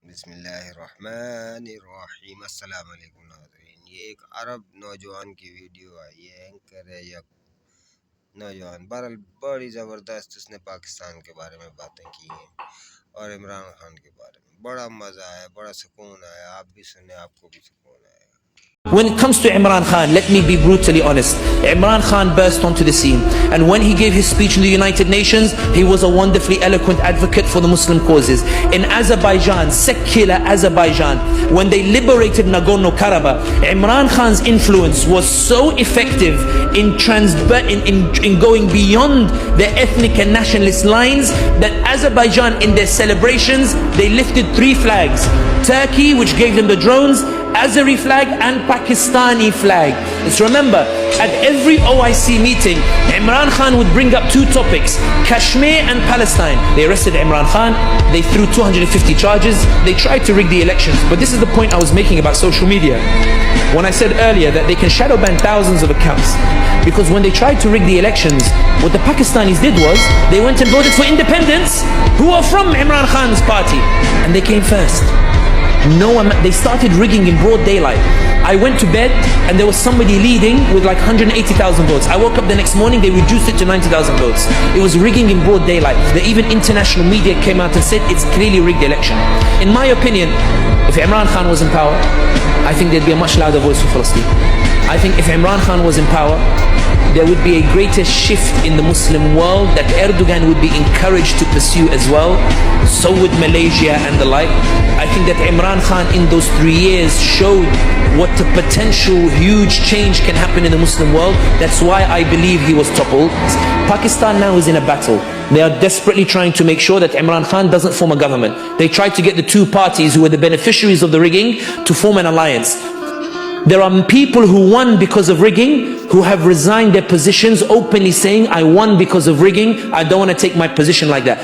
بسم اللہ الرحمن الرحیم۔ السلام علیکم ناظرین، یہ ایک عرب نوجوان کی ویڈیو آئی ہے، اینکر ہے یا نوجوان، بہرحال بڑی زبردست اس نے پاکستان کے بارے میں باتیں کی ہیں اور عمران خان کے بارے میں بڑا مزہ آیا، بڑا سکون آیا۔ آپ بھی سنیں، آپ کو بھی سکون آئے گا۔ When it comes to Imran Khan, let me be brutally honest. Imran Khan burst onto the scene. And when he gave his speech in the United Nations, he was a wonderfully eloquent advocate for the Muslim causes. In Azerbaijan, secular Azerbaijan, when they liberated Nagorno-Karabakh, Imran Khan's influence was so effective in going beyond the ethnic and nationalist lines that Azerbaijan, in their celebrations, they lifted 3 flags. Turkey, which gave them the drones, Azeri flag and Pakistani flag. Let's remember, at every OIC meeting, Imran Khan would bring up 2 topics, Kashmir and Palestine. They arrested Imran Khan, they threw 250 charges, they tried to rig the elections. But this is the point I was making about social media. When I said earlier that they can shadow ban thousands of accounts, because when they tried to rig the elections, what the Pakistanis did was, they went and voted for independents who are from Imran Khan's party, and they came first. They started rigging in broad daylight. I went to bed and there was somebody leading with like 180,000 votes. I woke up the next morning, they reduced it to 90,000 votes. It was rigging in broad daylight. Even international media came out and said it's clearly rigged election. In my opinion, if Imran Khan was in power, I think there'd be a much louder voice for Palestine. I think if Imran Khan was in power, there would be a greater shift in the Muslim world that Erdogan would be encouraged to pursue as well. So would Malaysia and the like. I think that Imran Khan in those 3 years showed what the potential huge change can happen in the Muslim world. That's why I believe he was toppled. Pakistan now is in a battle. They are desperately trying to make sure that Imran Khan doesn't form a government. They tried to get the 2 parties who were the beneficiaries of the rigging to form an alliance. There are people who won because of rigging, who have resigned their positions openly saying, I won because of rigging, I don't want to take my position like that.